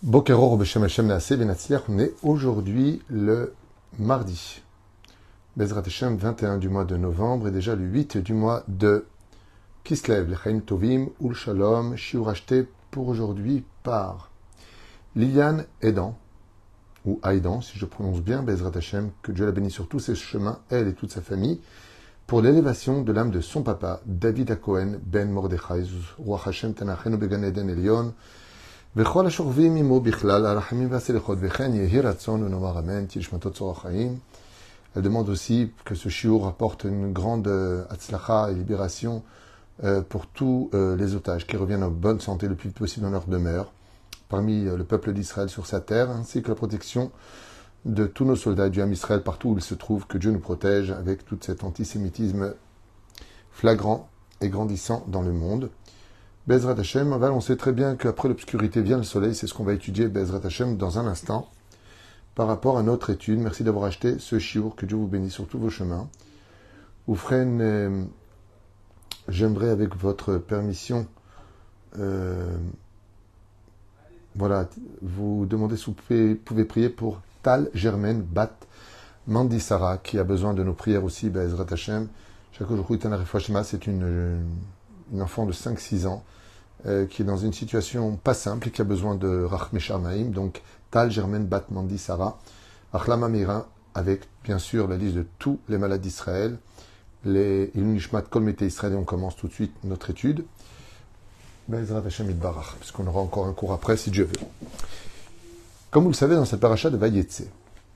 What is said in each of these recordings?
Boker Or Beshem Hashem Naaseh Ben Hatzliach. On est aujourd'hui le mardi. Bezrat Hashem, 21 du mois de novembre et déjà le 8 du mois de Kislev. L'Echaim Tovim, Ul Shalom, Shiur acheté pour aujourd'hui par Liliane Aidan, ou Aidan, si je prononce bien, Bezrat Hashem, que Dieu la bénisse sur tous ses chemins, elle et toute sa famille, pour l'élévation de l'âme de son papa, David Akohen Ben Mordechai, Ruach Hashem Tanachenu Began Eden Elion, וכל השוכבים עמו בכלל, הרחמים והסליחות, וכן יהי רצון ונאמר אמן, תהי נשמתו צרור החיים. Elle demande aussi que ce shiur apporte une grande hatzlacha et libération pour tous les otages qui reviennent en bonne santé le plus vite possible dans leur demeure, parmi le peuple d'Israël sur sa terre, ainsi que la protection de tous nos soldats du Ham Israël partout où ils se trouvent, que Dieu nous protège avec tout cet antisémitisme flagrant et grandissant dans le monde. Bezrat Hashem, on sait très bien qu'après l'obscurité vient le soleil, c'est ce qu'on va étudier, Bezrat Hashem, dans un instant, par rapport à notre étude. Merci d'avoir acheté ce shiur, que Dieu vous bénisse sur tous vos chemins. Oufren, j'aimerais avec votre permission, vous demander si vous pouvez prier pour Tal Germaine Bat Mandisara, qui a besoin de nos prières aussi, Bezrat Hashem. Chaque jour, c'est une enfant de 5-6 ans, qui est dans une situation pas simple et qui a besoin de Rachmé Shamaim, donc Tal Germaine Bat Mandi Sarah, Achlama Mira, avec bien sûr la liste de tous les malades d'Israël, les Ilunishmat Kol Mete Israël, et on commence tout de suite notre étude. Bezrat Hashem Yitbarach, puisqu'on aura encore un cours après si Dieu veut. Comme vous le savez, dans cette paracha de Vayetse,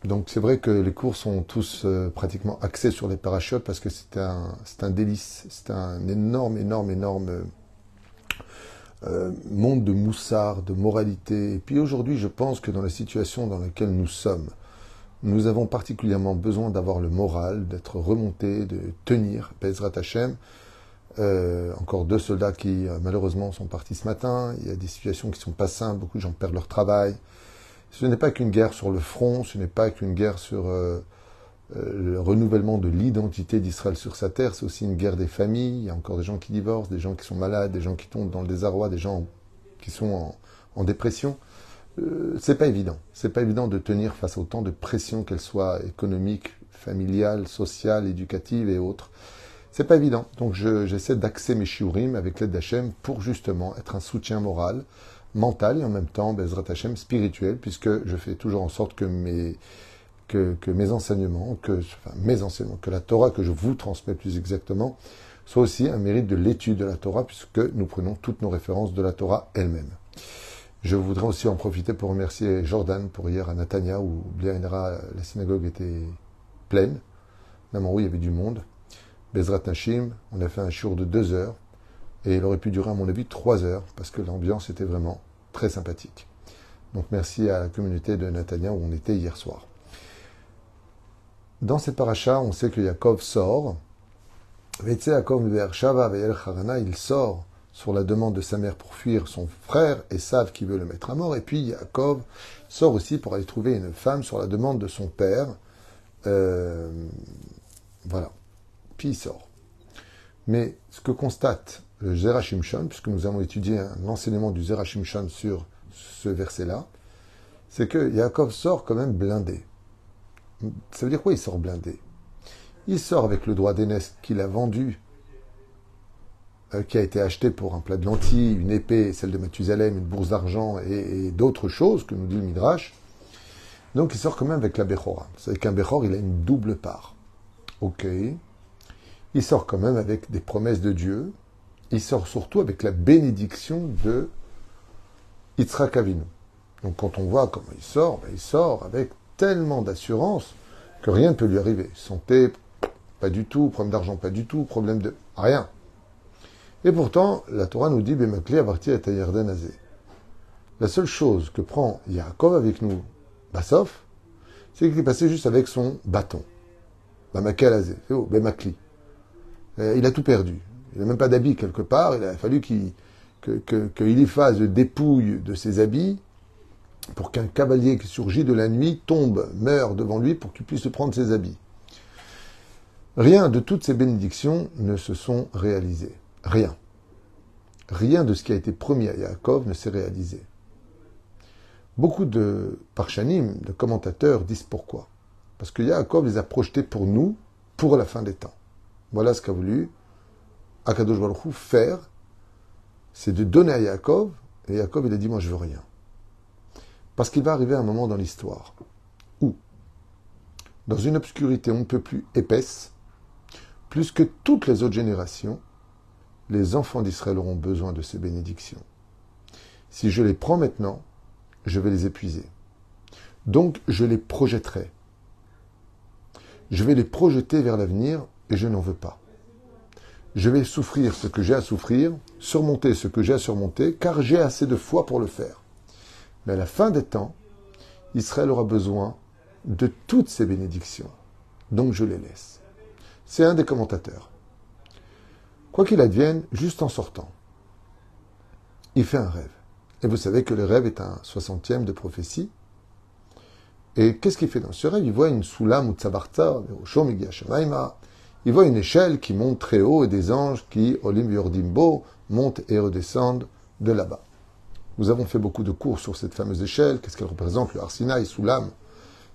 donc c'est vrai que les cours sont tous pratiquement axés sur les parachutes parce que c'est un délice, c'est un énorme monde de moussard, de moralité. Et puis aujourd'hui, je pense que dans la situation dans laquelle nous sommes, nous avons particulièrement besoin d'avoir le moral, d'être remonté, de tenir, Bezrat Hashem. Encore 2 soldats qui malheureusement sont partis ce matin. Il y a des situations qui ne sont pas simples, beaucoup de gens perdent leur travail. Ce n'est pas qu'une guerre sur le front, ce n'est pas qu'une guerre sur le renouvellement de l'identité d'Israël sur sa terre, c'est aussi une guerre des familles. Il y a encore des gens qui divorcent, des gens qui sont malades, des gens qui tombent dans le désarroi, des gens qui sont en dépression. C'est pas évident de tenir face à autant de pression, qu'elles soient économiques, familiales, sociales, éducatives et autres. C'est pas évident. Donc j'essaie d'axer mes shiurim avec l'aide d'Hachem pour justement être un soutien moral, mental et en même temps, Bezrat Hashem, spirituel, puisque je fais toujours en sorte que mes enseignements, que la Torah que je vous transmets plus exactement, soit aussi un mérite de l'étude de la Torah, puisque nous prenons toutes nos références de la Torah elle-même. Je voudrais aussi en profiter pour remercier Jordan pour hier à Natania, où Bliainra, la synagogue était pleine. Namarou, il y avait du monde. Bezrat Nashim, on a fait un shiur de 2 heures, et il aurait pu durer à mon avis 3 heures, parce que l'ambiance était vraiment très sympathique. Donc merci à la communauté de Natania où on était hier soir. Dans cette paracha, on sait que Yaakov sort. Veitse Yaakov vers Shava ve'el Harana, il sort sur la demande de sa mère pour fuir son frère Esav qui veut le mettre à mort. Et puis Yaakov sort aussi pour aller trouver une femme sur la demande de son père. Voilà. Puis il sort. Mais ce que constate le Zera Shimshon, puisque nous avons étudié l'enseignement du Zera Shimshon sur ce verset-là, c'est que Yaakov sort quand même blindé. Ça veut dire quoi, il sort blindé? Il sort avec le droit d'aînesse qu'il a vendu, qui a été acheté pour un plat de lentilles, une épée, celle de Mathusalem, une bourse d'argent et d'autres choses que nous dit le Midrash. Donc il sort quand même avec la Bechora. Vous savez qu'un Bechor, il a une double part. Ok. Il sort quand même avec des promesses de Dieu. Il sort surtout avec la bénédiction de Yitzhak Avinu. Donc quand on voit comment il sort avec tellement d'assurance que rien ne peut lui arriver. Santé, pas du tout. Problème d'argent, pas du tout. Problème de... rien. Et pourtant, la Torah nous dit « Bemakli avarti et Yarden azé ». La seule chose que prend Yaakov avec nous, Bassof, c'est qu'il est passé juste avec son bâton. Bamakel azé. C'est où Bemakli. Il a tout perdu. Il n'a même pas d'habits quelque part. Il a fallu qu'il y fasse dépouille de ses habits pour qu'un cavalier qui surgit de la nuit tombe, meurt devant lui pour qu'il puisse prendre ses habits. Rien de toutes ces bénédictions ne se sont réalisées. Rien. Rien de ce qui a été promis à Yaakov ne s'est réalisé. Beaucoup de Parshanim, de commentateurs, disent pourquoi. Parce que Yaakov les a projetés pour nous, pour la fin des temps. Voilà ce qu'a voulu Akadosh Baruch Hu faire, c'est de donner à Yaakov, et Yaakov il a dit, moi je veux rien. Parce qu'il va arriver un moment dans l'histoire où, dans une obscurité on ne peut plus épaisse, plus que toutes les autres générations, les enfants d'Israël auront besoin de ces bénédictions. Si je les prends maintenant, je vais les épuiser. Donc je les projetterai. Je vais les projeter vers l'avenir et je n'en veux pas. Je vais souffrir ce que j'ai à souffrir, surmonter ce que j'ai à surmonter, car j'ai assez de foi pour le faire. Mais à la fin des temps, Israël aura besoin de toutes ces bénédictions. Donc je les laisse. C'est un des commentateurs. Quoi qu'il advienne, juste en sortant, il fait un rêve. Et vous savez que le rêve est un 60e de prophétie. Et qu'est-ce qu'il fait dans ce rêve? Il voit une Soulam ou Tzabarta, il voit une échelle qui monte très haut et des anges qui, Olim Yordimbo, montent et redescendent de là-bas. Nous avons fait beaucoup de cours sur cette fameuse échelle. Qu'est-ce qu'elle représente? Le Arsinaï, Soulam.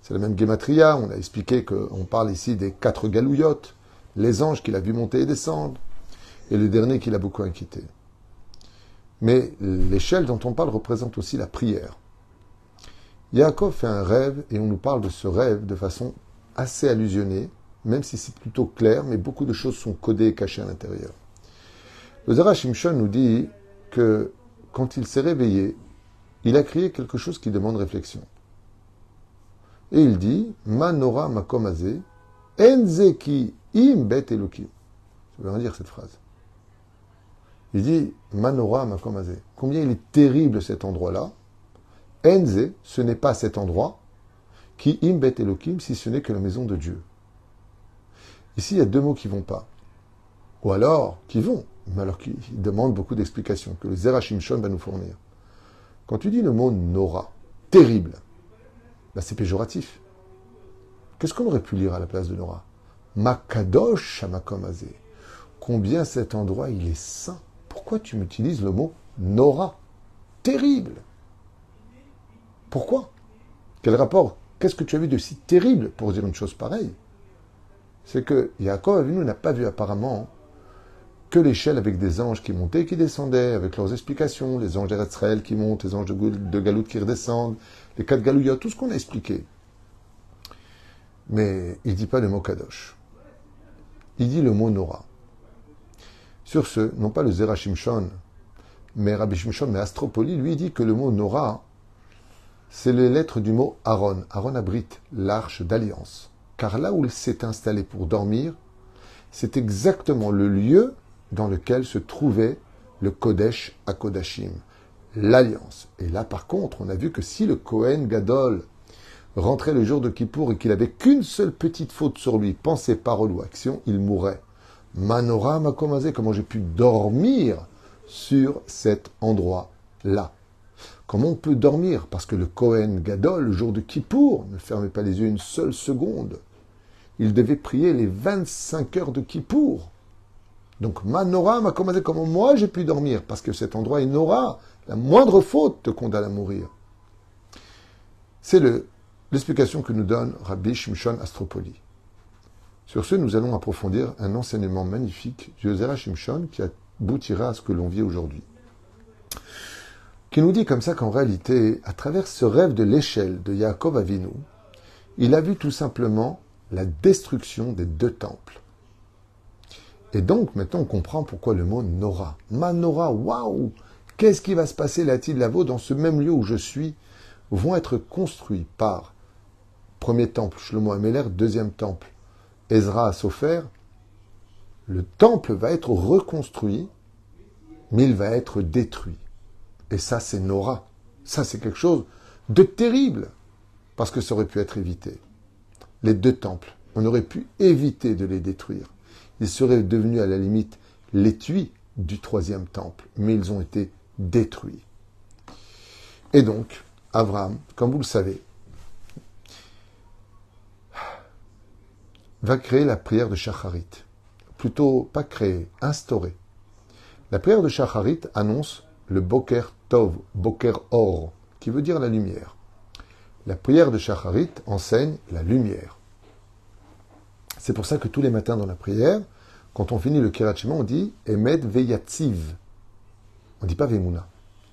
C'est la même Gematria. On a expliqué qu'on parle ici des 4 galouillottes, les anges qu'il a vu monter et descendre, et le dernier qui l'a beaucoup inquiété. Mais l'échelle dont on parle représente aussi la prière. Yaakov fait un rêve et on nous parle de ce rêve de façon assez allusionnée, même si c'est plutôt clair, mais beaucoup de choses sont codées et cachées à l'intérieur. Le Zera Shimshon nous dit que quand il s'est réveillé, il a crié quelque chose qui demande réflexion. Et il dit « Manora makomazé, enzeki im bet elokim ». Ça veut rien dire cette phrase. Il dit « Manora makomazé ». Combien il est terrible cet endroit-là. Enze, ce n'est pas cet endroit, qui im bet elokim, si ce n'est que la maison de Dieu. Ici, il y a deux mots qui ne vont pas. Ou alors, qui vont, mais alors qui demandent beaucoup d'explications, que le Zera Shimshon va nous fournir. Quand tu dis le mot Nora, terrible, ben c'est péjoratif. Qu'est-ce qu'on aurait pu lire à la place de Nora? Makadosh Shamakomazé. Combien cet endroit, il est saint. Pourquoi tu m'utilises le mot Nora? Terrible. Pourquoi? Quel rapport? Qu'est-ce que tu as vu de si terrible pour dire une chose pareille? C'est que Yaakov Avinu n'a pas vu apparemment que l'échelle avec des anges qui montaient et qui descendaient, avec leurs explications, les anges d'Eretzraël qui montent, les anges de Galout qui redescendent, les 4 galouillottes, tout ce qu'on a expliqué. Mais il ne dit pas le mot Kadosh. Il dit le mot Nora. Sur ce, non pas le Zera Shimshon, mais Rabbi Shimshon, mais Astropoli, lui dit que le mot Nora, c'est les lettres du mot Aaron, Aaron Abrit, l'arche d'alliance. Car là où il s'est installé pour dormir, c'est exactement le lieu dans lequel se trouvait le Kodesh à Kodashim, l'alliance. Et là, par contre, on a vu que si le Kohen Gadol rentrait le jour de Kippour et qu'il n'avait qu'une seule petite faute sur lui, pensée, parole ou action, il mourrait. Manora Makomazé, comment j'ai pu dormir sur cet endroit-là? Comment on peut dormir? Parce que le Kohen Gadol, le jour de Kippour, ne fermait pas les yeux une seule seconde. Il devait prier les 25 heures de Kippour. Donc, Manora Makomazé, comment moi j'ai pu dormir? Parce que cet endroit est Nora. La moindre faute te condamne à mourir. C'est l'explication que nous donne Rabbi Shimshon Astropoli. Sur ce, nous allons approfondir un enseignement magnifique du Zera Shimshon qui aboutira à ce que l'on vit aujourd'hui. Qui nous dit comme ça qu'en réalité, à travers ce rêve de l'échelle de Yaakov Avinu, il a vu tout simplement la destruction des 2 temples. Et donc, maintenant, on comprend pourquoi le mot Nora. Manora, waouh! Qu'est-ce qui va se passer, là-t-il, là-bas, dans ce même lieu où je suis, vont être construits par premier temple, Shlomo Améler, deuxième temple, Ezra Sofer. Le temple va être reconstruit, mais il va être détruit. Et ça, c'est Nora. Ça, c'est quelque chose de terrible, parce que ça aurait pu être évité. Les 2 temples, on aurait pu éviter de les détruire. Ils seraient devenus à la limite l'étui du 3e temple, mais ils ont été détruits. Et donc, Abraham, comme vous le savez, va créer la prière de Shacharit. Plutôt, pas créer, instaurer. La prière de Shacharit annonce le Boker Tov, Boker Or, qui veut dire la lumière. La prière de Shacharit enseigne la lumière. C'est pour ça que tous les matins dans la prière, quand on finit le Kirat Shema, on dit Emed Veyatziv. On ne dit pas Vemouna.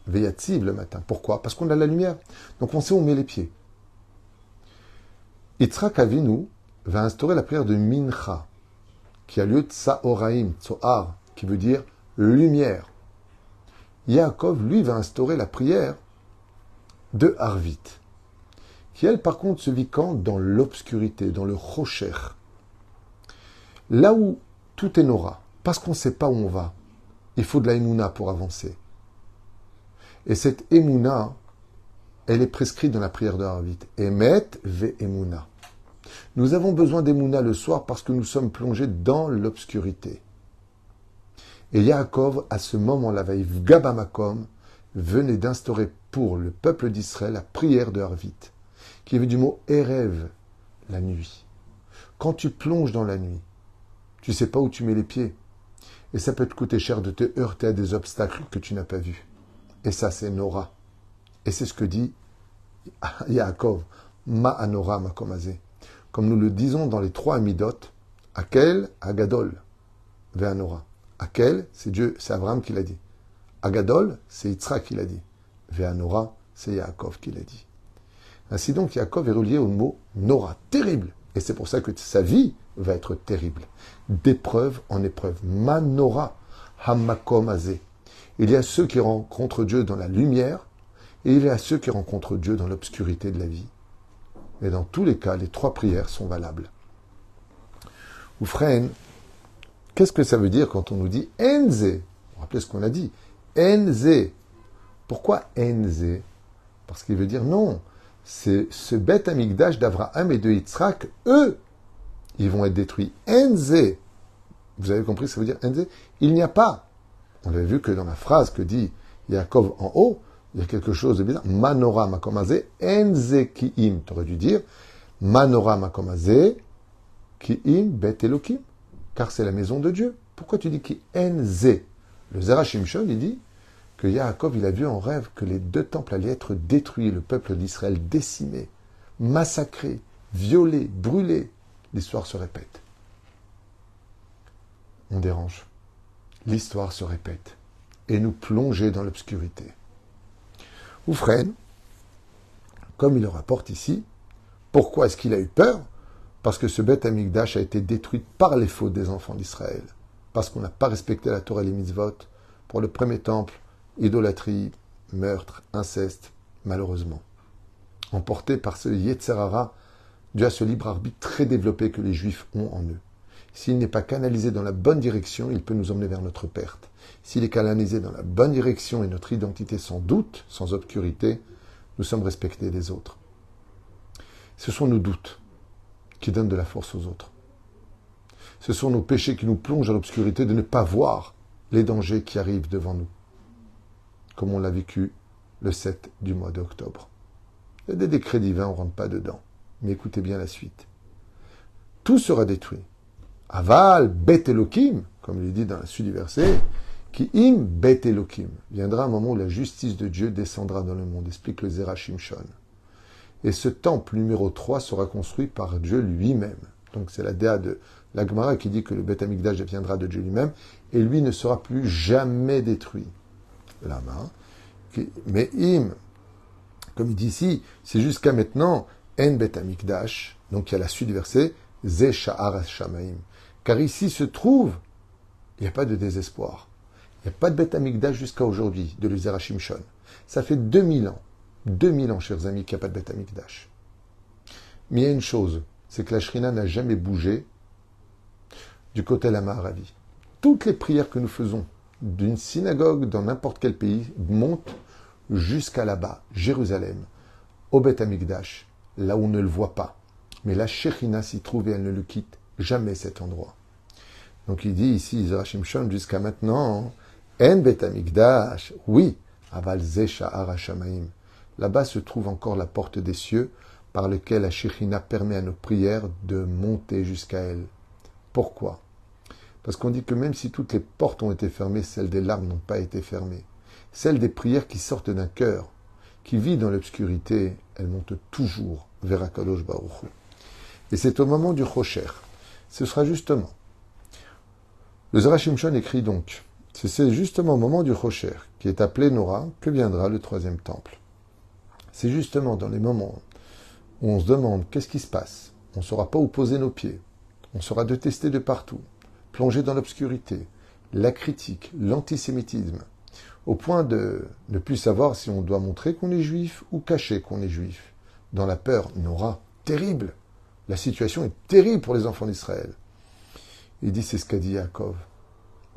Veyatziv le matin. Pourquoi? Parce qu'on a la lumière. Donc on sait où on met les pieds. Yitzhak Avinu va instaurer la prière de Mincha, qui a lieu de Tsaoraim, Tsoar, qui veut dire lumière. Yaakov, lui, va instaurer la prière de Harvit, qui, elle, par contre, se vit quand? Dans l'obscurité, dans le Rocher. Là où tout est Nora, parce qu'on ne sait pas où on va, il faut de la Emouna pour avancer. Et cette Emouna, elle est prescrite dans la prière de Harvit. Emet ve Emouna. Nous avons besoin d'Emouna le soir parce que nous sommes plongés dans l'obscurité. Et Yaakov, à ce moment-là, Gabamakom, venait d'instaurer pour le peuple d'Israël la prière de Harvit, qui veut du mot Erev, la nuit. Quand tu plonges dans la nuit, tu ne sais pas où tu mets les pieds. Et ça peut te coûter cher de te heurter à des obstacles que tu n'as pas vus. Et ça, c'est Nora. Et c'est ce que dit Yaakov, Ma'anora Makomazé. Comme nous le disons dans les 3 Amidot, Akel, Agadol, Ve'anora. Akel, c'est Dieu, c'est Abraham qui l'a dit. Agadol, c'est Yitzhak qui l'a dit. Ve'anora, c'est Yaakov qui l'a dit. Ainsi donc, Yaakov est relié au mot Nora, terrible. Et c'est pour ça que sa vie va être terrible. D'épreuve en épreuve. Manora, Hamakom Azé. Il y a ceux qui rencontrent Dieu dans la lumière, et il y a ceux qui rencontrent Dieu dans l'obscurité de la vie. Et dans tous les cas, les 3 prières sont valables. Oufren, qu'est-ce que ça veut dire quand on nous dit Enze? Vous vous rappelez ce qu'on a dit? Enze. Pourquoi Enze? Parce qu'il veut dire non. C'est ce Beth Amikdash d'Avraham et de Yitzhak, eux, ils vont être détruits. Enze. Vous avez compris ce que ça veut dire Enze? Il n'y a pas. On avait vu que dans la phrase que dit Yaakov en haut, il y a quelque chose de bizarre. Manora makomazé, enze ki'im. Tu aurais dû dire Manora makomazé, ki'im bet Elokim. Car c'est la maison de Dieu. Pourquoi tu dis ki enze? Le Zera Shimshon, il dit que Yaakov, il a vu en rêve que les 2 temples allaient être détruits, le peuple d'Israël décimé, massacré, violé, brûlé. L'histoire se répète. On dérange. L'histoire se répète. Et nous plonger dans l'obscurité. Oufren, comme il le rapporte ici, pourquoi est-ce qu'il a eu peur? Parce que ce Beth Amikdash a été détruit par les fautes des enfants d'Israël. Parce qu'on n'a pas respecté la Torah et les mitzvot. Pour le premier temple, idolâtrie, meurtre, inceste, malheureusement. Emporté par ce Yetzer Hara, Dieu a ce libre arbitre très développé que les Juifs ont en eux. S'il n'est pas canalisé dans la bonne direction, il peut nous emmener vers notre perte. S'il est canalisé dans la bonne direction et notre identité sans doute, sans obscurité, nous sommes respectés des autres. Ce sont nos doutes qui donnent de la force aux autres. Ce sont nos péchés qui nous plongent dans l'obscurité de ne pas voir les dangers qui arrivent devant nous, comme on l'a vécu le 7 du mois d'octobre. Il y a des décrets divins, on ne rentre pas dedans. Mais écoutez bien la suite. Tout sera détruit. Aval, bet Elokim, comme il est dit dans la suite du verset, qui im bet Elokim. Viendra un moment où la justice de Dieu descendra dans le monde, explique le Zera Shimshon. Et ce temple numéro 3 sera construit par Dieu lui-même. Donc c'est la déa de la Gemara qui dit que le Beth Amikdash viendra de Dieu lui-même, et lui ne sera plus jamais détruit. La main. Mais im, comme il dit ici, c'est jusqu'à maintenant, en Beth Amikdash, donc il y a la suite du verset, Ze Sha'ar Shamaim. Car ici se trouve, il n'y a pas de désespoir. Il n'y a pas de Beth Amikdash jusqu'à aujourd'hui, de l'Zera Shimshon. Ça fait 2000 ans, chers amis, qu'il n'y a pas de Beth Amikdash. Mais il y a une chose, c'est que la Shrina n'a jamais bougé du côté la Maharavi. Toutes les prières que nous faisons d'une synagogue dans n'importe quel pays montent jusqu'à là-bas, Jérusalem, au Beth Amikdash, là où on ne le voit pas. Mais la Shekhinah s'y trouve et elle ne le quitte jamais cet endroit. Donc il dit ici, Zera Shimshon, jusqu'à maintenant, En Bet Amikdash, oui, Aval Ze Sha'ar HaShamayim. Là-bas se trouve encore la porte des cieux, par laquelle la Shekhinah permet à nos prières de monter jusqu'à elle. Pourquoi? Parce qu'on dit que même si toutes les portes ont été fermées, celles des larmes n'ont pas été fermées. Celles des prières qui sortent d'un cœur, qui vit dans l'obscurité, elle monte toujours vers Akadosh Baruch Hu. Et c'est au moment du Chocher. Ce sera justement. Le Zera Shimshon écrit donc, c'est justement au moment du Chocher, qui est appelé Nora, que viendra le troisième temple. C'est justement dans les moments où on se demande qu'est-ce qui se passe. On ne saura pas où poser nos pieds. On sera détesté de partout, plongé dans l'obscurité, la critique, l'antisémitisme, au point de ne plus savoir si on doit montrer qu'on est juif ou cacher qu'on est juif. Dans la peur, Nora, terrible. La situation est terrible pour les enfants d'Israël. Il dit, c'est ce qu'a dit Yaakov.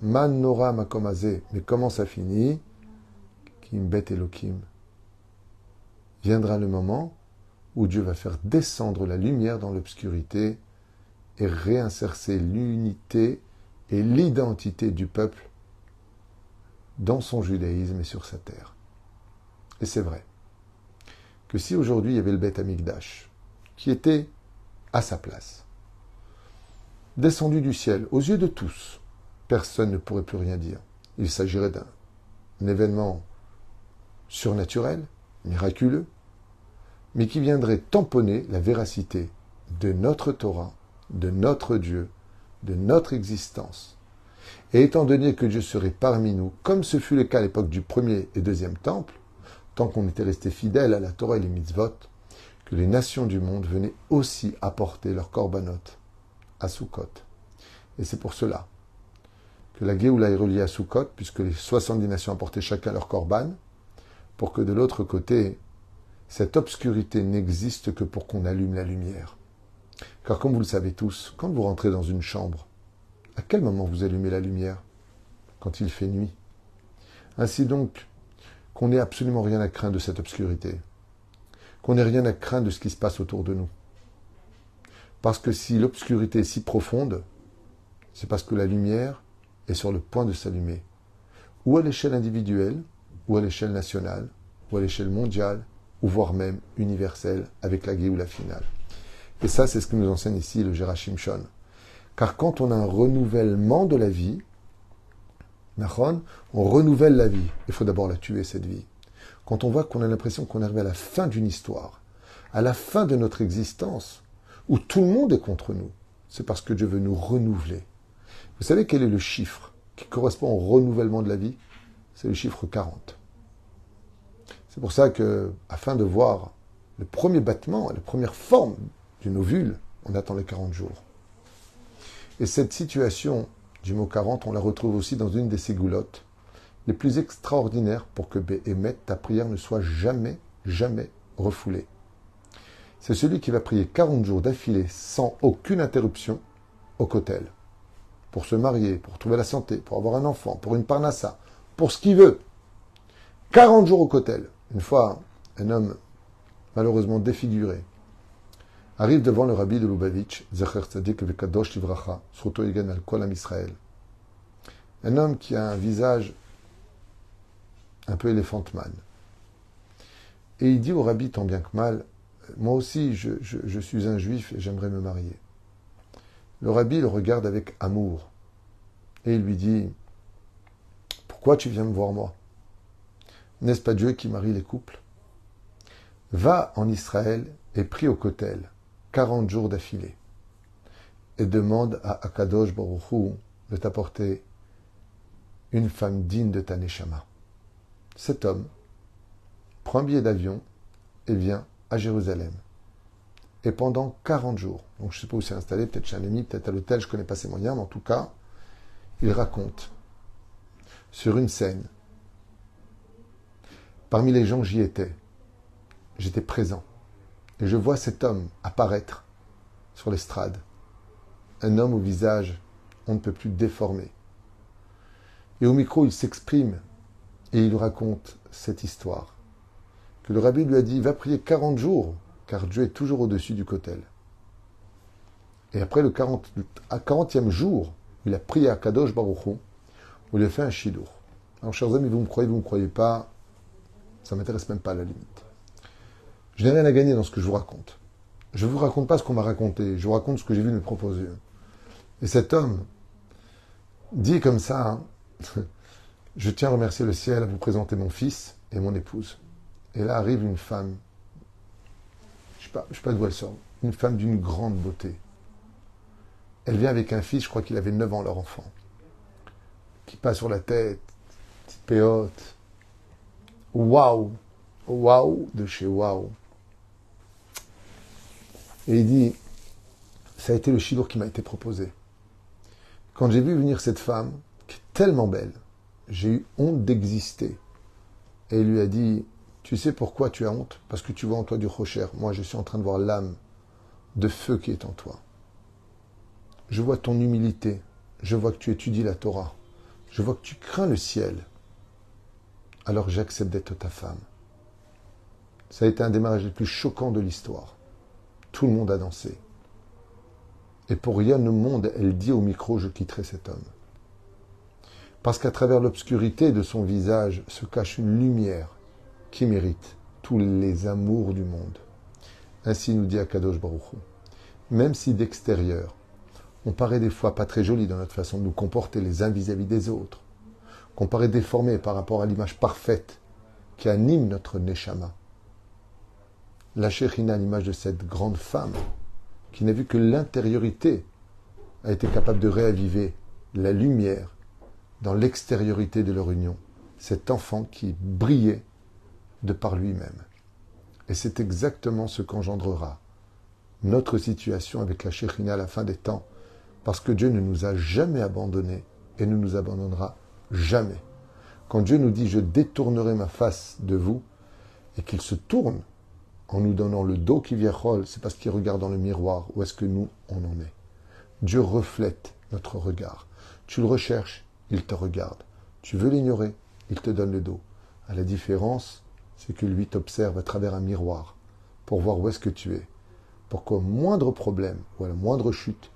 Man Nora makomazé. Mais comment ça finit? Kimbet Elohim. Viendra le moment où Dieu va faire descendre la lumière dans l'obscurité et réinsérer l'unité et l'identité du peuple dans son judaïsme et sur sa terre. Et c'est vrai que si aujourd'hui il y avait le Beth Amikdash, qui était à sa place, descendu du ciel, aux yeux de tous, personne ne pourrait plus rien dire. Il s'agirait d'un événement surnaturel, miraculeux, mais qui viendrait tamponner la véracité de notre Torah, de notre Dieu, de notre existence. Et étant donné que Dieu serait parmi nous, comme ce fut le cas à l'époque du premier et deuxième temple, tant qu'on était resté fidèle à la Torah et les mitzvot, que les nations du monde venaient aussi apporter leurs korbanot à Sukkot. Et c'est pour cela que la Géoula est reliée à Sukkot, puisque les 70 nations apportaient chacun leur korban, pour que de l'autre côté, cette obscurité n'existe que pour qu'on allume la lumière. Car comme vous le savez tous, quand vous rentrez dans une chambre, à quel moment vous allumez la lumière? Quand il fait nuit. Ainsi donc, qu'on n'ait absolument rien à craindre de cette obscurité. Qu'on n'ait rien à craindre de ce qui se passe autour de nous. Parce que si l'obscurité est si profonde, c'est parce que la lumière est sur le point de s'allumer. Ou à l'échelle individuelle, ou à l'échelle nationale, ou à l'échelle mondiale, ou voire même universelle, avec la Géoula finale. Et ça, c'est ce que nous enseigne ici le Zera Shimshon. Car quand on a un renouvellement de la vie, on renouvelle la vie. Il faut d'abord la tuer, cette vie. Quand on voit qu'on a l'impression qu'on est arrivé à la fin d'une histoire, à la fin de notre existence, où tout le monde est contre nous, c'est parce que Dieu veut nous renouveler. Vous savez quel est le chiffre qui correspond au renouvellement de la vie? C'est le chiffre 40. C'est pour ça que, afin de voir le premier battement, la première forme d'une ovule, on attend les 40 jours. Et cette situation du mot 40, on la retrouve aussi dans une des ségoulottes les plus extraordinaires pour que Béhémet, ta prière ne soit jamais, jamais refoulée. C'est celui qui va prier 40 jours d'affilée sans aucune interruption au kotel. Pour se marier, pour trouver la santé, pour avoir un enfant, pour une parnassa, pour ce qu'il veut. 40 jours au kotel. Une fois, un homme malheureusement défiguré arrive devant le rabbi de Lubavitch, Zecher Tzadik Vekadosh Livracha, Sruto Yigan al Kol Am Israël. Un homme qui a un visage un peu éléphant man. Et il dit au rabbi tant bien que mal, moi aussi je suis un juif et j'aimerais me marier. Le rabbi le regarde avec amour et il lui dit, pourquoi tu viens me voir moi? N'est-ce pas Dieu qui marie les couples? Va en Israël et prie au kotel 40 jours d'affilée et demande à Akadosh Baruch Hu de t'apporter une femme digne de ta neshama. Cet homme prend un billet d'avion et vient à Jérusalem. Et pendant 40 jours, donc je ne sais pas où c'est installé, peut-être chez un ami, peut-être à l'hôtel, je ne connais pas ses moyens, mais en tout cas, il raconte sur une scène. Parmi les gens, j'y étais. J'étais présent. Et je vois cet homme apparaître sur l'estrade. Un homme au visage, on ne peut plus déformer. Et au micro, il s'exprime et il raconte cette histoire. Que le rabbi lui a dit, va prier 40 jours, car Dieu est toujours au-dessus du kotel. Et après le 40e jour, il a prié à Kadosh Baruch Hu, où il a fait un shidur. Alors, chers amis, vous me croyez pas, ça ne m'intéresse même pas à la limite. Je n'ai rien à gagner dans ce que je vous raconte. Je ne vous raconte pas ce qu'on m'a raconté, je vous raconte ce que j'ai vu de mes propres yeux. Et cet homme dit comme ça, je tiens à remercier le ciel à vous présenter mon fils et mon épouse. Et là arrive une femme, je sais pas d'où elle sort, une femme d'une grande beauté. Elle vient avec un fils, je crois qu'il avait 9 ans, leur enfant, qui passe sur la tête, petite péote. Waouh! Waouh de chez waouh. Et il dit, ça a été le chidour qui m'a été proposé. Quand j'ai vu venir cette femme, qui est tellement belle, j'ai eu honte d'exister. Et il lui a dit, tu sais pourquoi tu as honte? Parce que tu vois en toi du rocher. Moi, je suis en train de voir l'âme de feu qui est en toi. Je vois ton humilité. Je vois que tu étudies la Torah. Je vois que tu crains le ciel. Alors j'accepte d'être ta femme. Ça a été un des mariages les plus choquants de l'histoire. Tout le monde a dansé. Et pour rien au monde, elle dit au micro, je quitterai cet homme. Parce qu'à travers l'obscurité de son visage se cache une lumière qui mérite tous les amours du monde. Ainsi nous dit Akadosh Baruch Hu. Même si d'extérieur, on paraît des fois pas très joli dans notre façon de nous comporter les uns vis-à-vis des autres, qu'on paraît déformé par rapport à l'image parfaite qui anime notre Neshama. La Shekhinah, l'image de cette grande femme, qui n'a vu que l'intériorité, a été capable de réaviver la lumière dans l'extériorité de leur union. Cet enfant qui brillait de par lui-même. Et c'est exactement ce qu'engendrera notre situation avec la Shekhinah à la fin des temps, parce que Dieu ne nous a jamais abandonnés et ne nous abandonnera jamais. Quand Dieu nous dit « je détournerai ma face de vous » et qu'il se tourne en nous donnant le dos qui vient rôle, c'est parce qu'il regarde dans le miroir où est-ce que nous, on en est. Dieu reflète notre regard. Tu le recherches, il te regarde. Tu veux l'ignorer, il te donne le dos. À la différence, c'est que lui t'observe à travers un miroir pour voir où est-ce que tu es. Pour qu'au moindre problème ou à la moindre chute,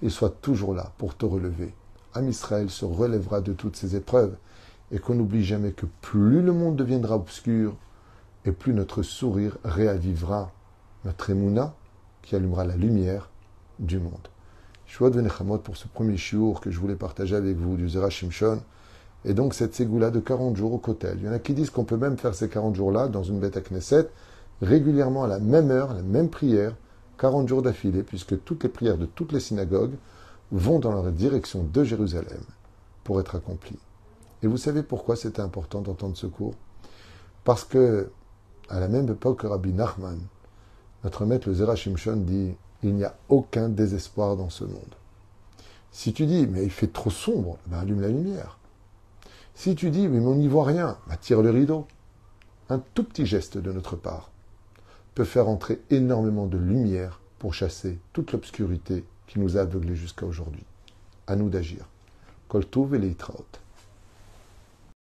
il soit toujours là pour te relever. Am Israël se relèvera de toutes ces épreuves et qu'on n'oublie jamais que plus le monde deviendra obscur et plus notre sourire réavivera notre émouna qui allumera la lumière du monde. Shuot Venechamot pour ce premier shiur que je voulais partager avec vous du Zera Shimshon. Et donc cette ségoula de 40 jours au Kotel. Il y en a qui disent qu'on peut même faire ces 40 jours-là dans une Beth Knesset, régulièrement à la même heure, la même prière, 40 jours d'affilée, puisque toutes les prières de toutes les synagogues vont dans la direction de Jérusalem pour être accomplies. Et vous savez pourquoi c'était important d'entendre ce cours? Parce que, à la même époque que Rabbi Nachman, notre maître le Zera Shimshon dit « Il n'y a aucun désespoir dans ce monde ». Si tu dis « Mais il fait trop sombre », ben allume la lumière. Si tu dis « Mais on n'y voit rien », ben tire le rideau. Un tout petit geste de notre part peut faire entrer énormément de lumière pour chasser toute l'obscurité qui nous a aveuglés jusqu'à aujourd'hui. À nous d'agir. Kol Tov et Leitraot.